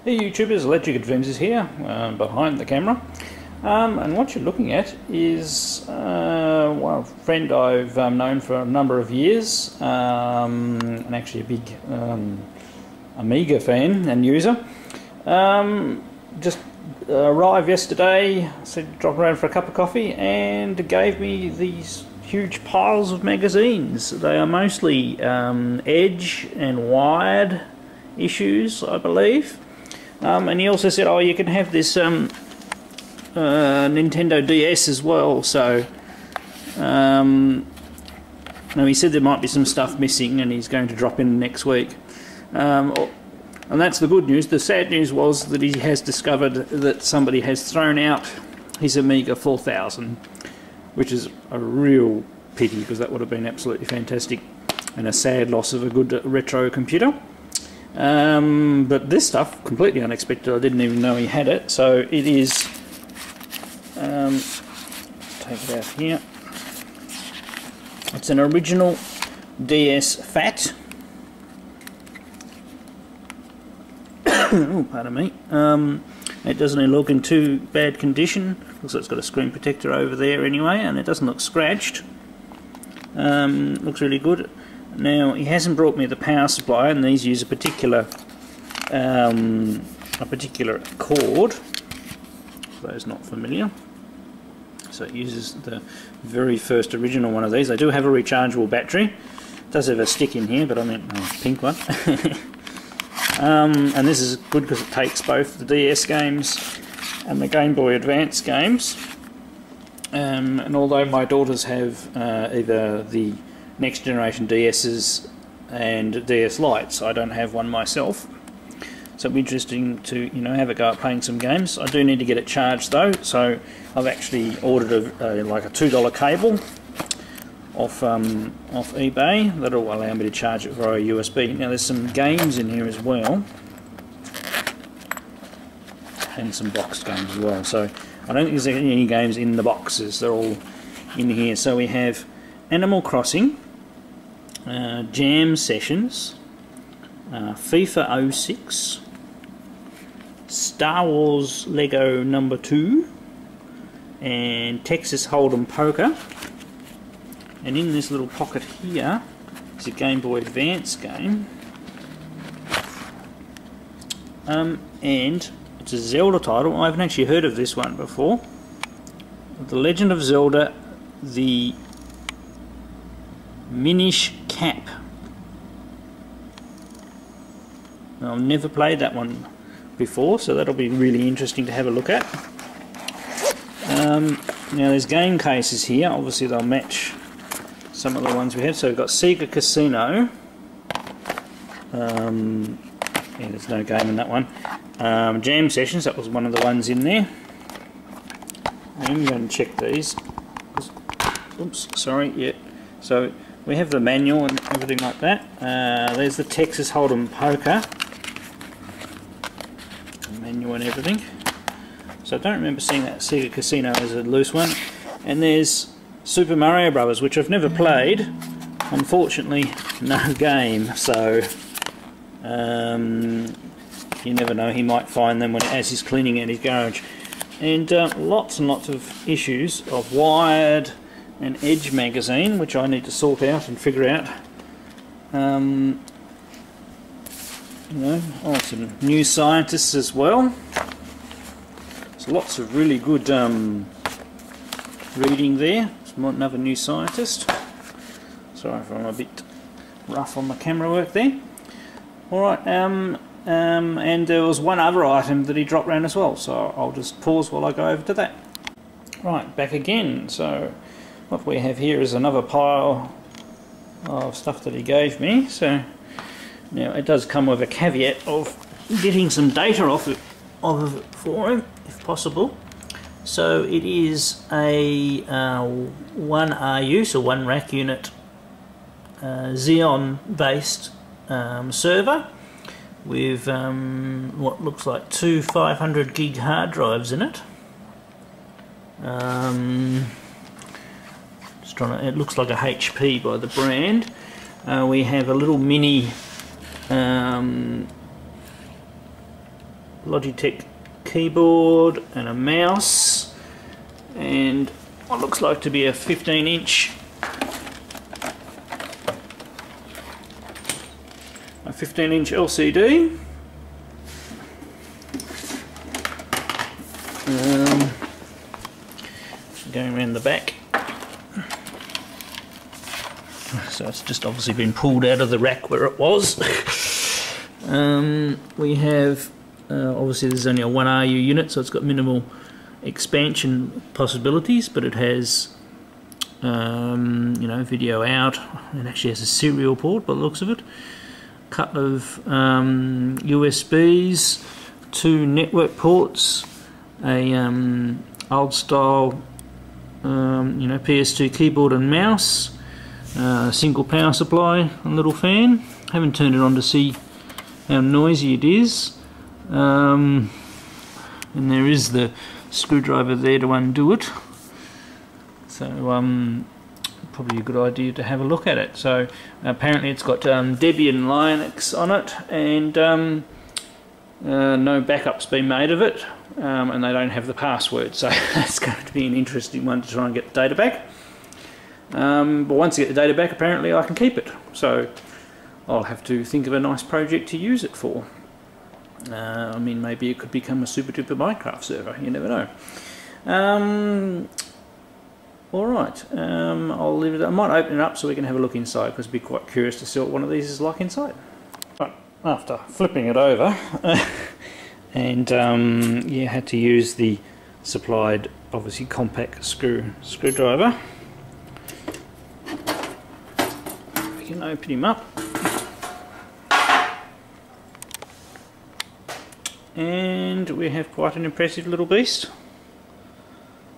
Hey YouTubers, Electric Adventures here, behind the camera. And what you're looking at is well, a friend I've known for a number of years, and actually a big Amiga fan and user. Just arrived yesterday, said drop around for a cup of coffee, and gave me these huge piles of magazines. They are mostly Edge and Wired issues, I believe. And he also said, oh, you can have this Nintendo DS as well. So no, he said there might be some stuff missing and he's going to drop in next week. And that's the good news. The sad news was that he has discovered that somebody has thrown out his Amiga 4000, which is a real pity because that would have been absolutely fantastic and a sad loss of a good retro computer. But this stuff, completely unexpected. I didn't even know he had it. So it is, take it out here, it's an original DS FAT. Oh, pardon me. It doesn't look in too bad condition. Looks like it's got a screen protector over there anyway, and it doesn't look scratched. Looks really good. Now, he hasn't brought me the power supply, and these use a particular cord, for those not familiar. So it uses the very first original one of these. They do have a rechargeable battery. It does have a stick in here, but I meant a pink one. And this is good because it takes both the DS games and the Game Boy Advance games. And although my daughters have either the next generation DS's and DS Lites, I don't have one myself, so it'll be interesting to have a go at playing some games. I do need to get it charged though, so I've actually ordered like a $2 cable off eBay that'll allow me to charge it via USB. Now there's some games in here as well, and some boxed games as well, so I don't think there's any games in the boxes, they're all in here. So we have Animal Crossing, Jam Sessions, FIFA 06, Star Wars Lego number 2, and Texas Hold'em Poker. And in this little pocket here is a Game Boy Advance game, and it's a Zelda title. I haven't actually heard of this one before. The Legend of Zelda, the Minish Cap. I've never played that one before, so that'll be really interesting to have a look at. Now there's game cases here, obviously they'll match some of the ones we have. So we've got Sega Casino, yeah, there's no game in that one. Jam Sessions, that was one of the ones in there. I'm going to check these. Oops, sorry, yeah. So we have the manual and everything like that. There's the Texas Hold'em Poker, the manual and everything. So I don't remember seeing that Sega Casino as a loose one. And there's Super Mario Brothers, which I've never played. Unfortunately, no game. So you never know, he might find them as he's cleaning out his garage. And lots and lots of issues of Wired and Edge magazine, which I need to sort out and figure out. Some New Scientists as well. So lots of really good reading there. It's another New Scientist. Sorry if I'm a bit rough on the camera work there. Alright, and there was one other item that he dropped around as well, so I'll just pause while I go over to that. Right, back again. So what we have here is another pile of stuff that he gave me. So now it does come with a caveat of getting some data off it for him, if possible. So it is a 1RU, so 1 rack unit, Xeon based server with what looks like 2 500 gig hard drives in it. It looks like a HP by the brand. We have a little mini Logitech keyboard and a mouse, and what looks like to be a 15-inch LCD. Going around the back, so it's just obviously been pulled out of the rack where it was. We have obviously there's only a 1 RU unit, so it's got minimal expansion possibilities, but it has you know, video out. It actually has a serial port by the looks of it. A couple of USBs, 2 network ports, a old style you know, PS2 keyboard and mouse, a single power supply, a little fan. Haven't turned it on to see how noisy it is. And there is the screwdriver there to undo it. So probably a good idea to have a look at it. So apparently it's got Debian Linux on it, and no backup's been made of it, and they don't have the password, so that's going to be an interesting one to try and get the data back. But once I get the data back, apparently I can keep it, so I'll have to think of a nice project to use it for. I mean, maybe it could become a super duper Minecraft server, you never know. Alright, I'll leave it. I might open it up so we can have a look inside, because I'd be quite curious to see what one of these is like inside. Right, after flipping it over and yeah, had to use the supplied, obviously, compact screwdriver. We can open him up, and we have quite an impressive little beast.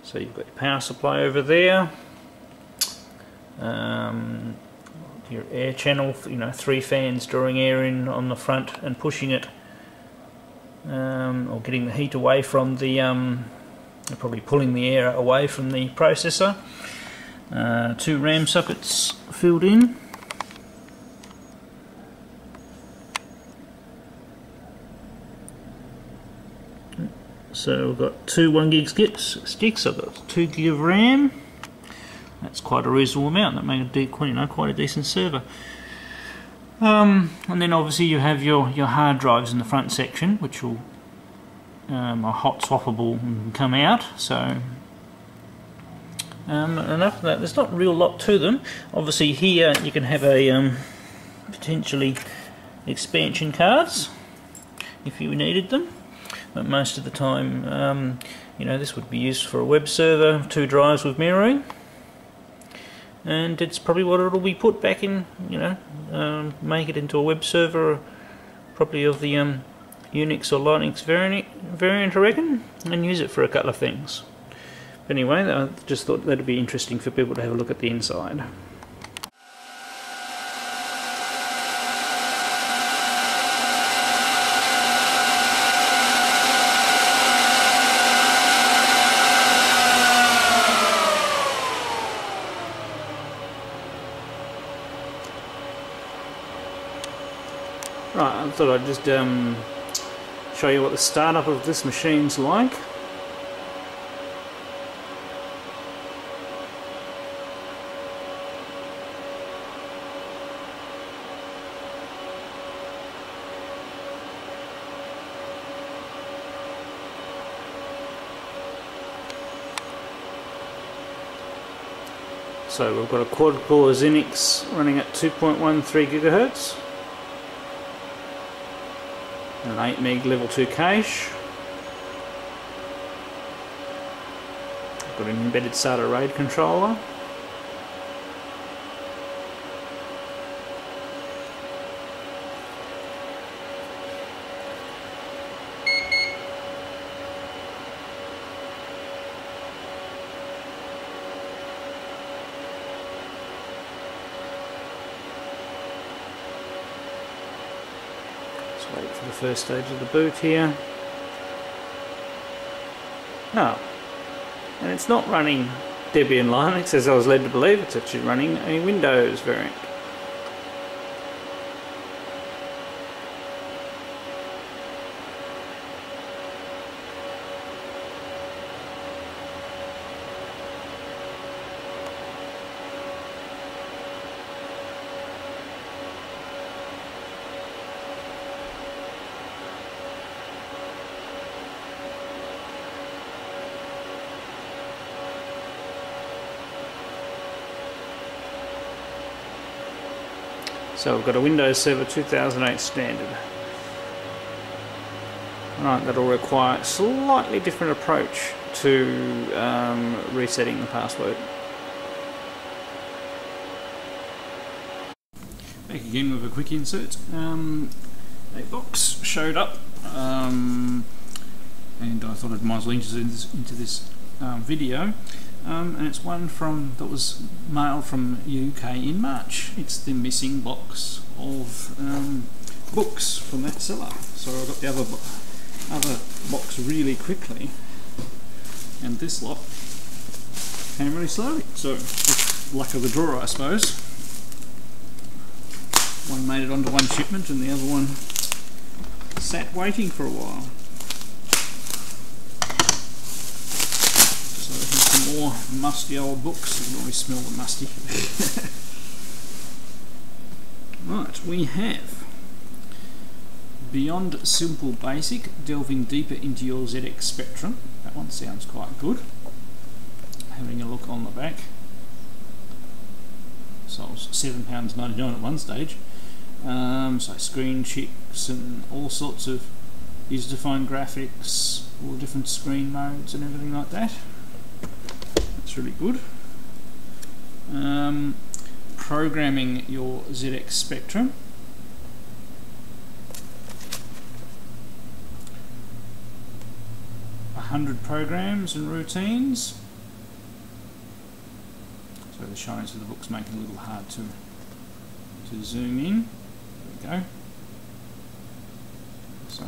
So you've got your power supply over there, your air channel, you know, 3 fans drawing air in on the front and pushing it, or getting the heat away from the, probably pulling the air away from the processor. 2 RAM sockets filled in. So we've got 2 1 gig sticks. I've got 2 gig of RAM. That's quite a reasonable amount. That makes it, you know, quite a decent server. And then obviously you have your hard drives in the front section, which will are hot swappable and come out. So and after that, there's not a real lot to them. Obviously here you can have a potentially expansion cards if you needed them. But most of the time, you know, this would be used for a web server, 2 drives with mirroring, and it's probably what it'll be put back in, you know, make it into a web server, probably of the Unix or Linux variant, I reckon, and use it for a couple of things. But anyway, I just thought that'd be interesting for people to have a look at the inside. Right, I thought I'd just show you what the startup of this machine's like. So we've got a quad-core Xenix running at 2.13 GHz. An 8 meg level 2 cache. I've got an embedded SATA RAID controller. Wait for the first stage of the boot here. Oh, and it's not running Debian Linux as I was led to believe. It's actually running a Windows variant. So we've got a Windows Server 2008 standard. Right, that'll require a slightly different approach to resetting the password. Back again with a quick insert. A box showed up, and I thought I might as well into this video. And it's one that was mailed from UK in March. It's the missing box of books from that seller. So I got the other box really quickly, and this lot came really slowly. So just luck of the draw, I suppose. One made it onto one shipment, and the other one sat waiting for a while. Some more musty old books. You can always smell the musty. Right, we have Beyond Simple Basic, delving deeper into your ZX Spectrum. That one sounds quite good. Having a look on the back. So it was £7.99 at one stage. So screen checks and all sorts of user-defined graphics, all different screen modes and everything like that. That's really good. Programming your ZX Spectrum. .100 programs and routines. So the shines of the book's making it a little hard to zoom in. There we go. So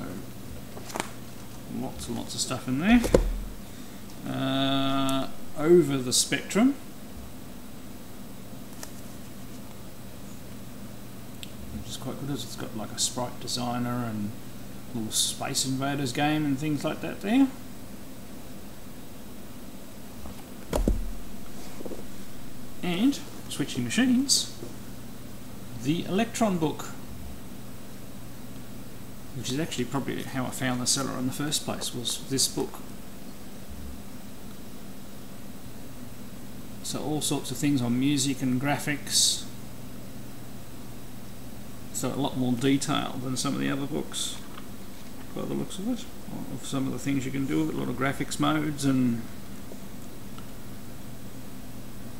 lots and lots of stuff in there. Over the spectrum. Which is quite good, as it's got like a sprite designer and a little Space Invaders game and things like that there. And switching machines, the Electron book, which is actually probably how I found the seller in the first place, was this book. So all sorts of things on music and graphics, so a lot more detail than some of the other books by the looks of it, of some of the things you can do with it, a lot of graphics modes. And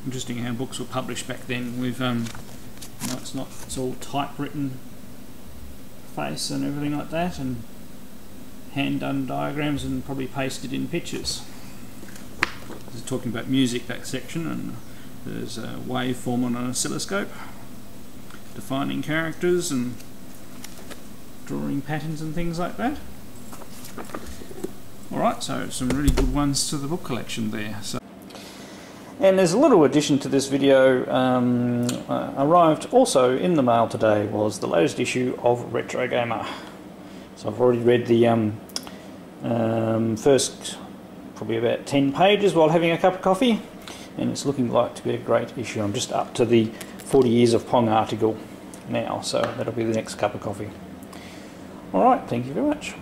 interesting how books were published back then with it's all typewritten face and everything like that, and hand done diagrams and probably pasted in pictures. This is talking about music, that section, and there's a waveform on an oscilloscope, defining characters and drawing patterns and things like that. Alright, so some really good ones to the book collection there. And there's a little addition to this video. Arrived also in the mail today was the latest issue of Retro Gamer. So I've already read the first probably about 10 pages while having a cup of coffee, and it's looking like to be a great issue. I'm just up to the 40 years of Pong article now, so that'll be the next cup of coffee. Alright, thank you very much.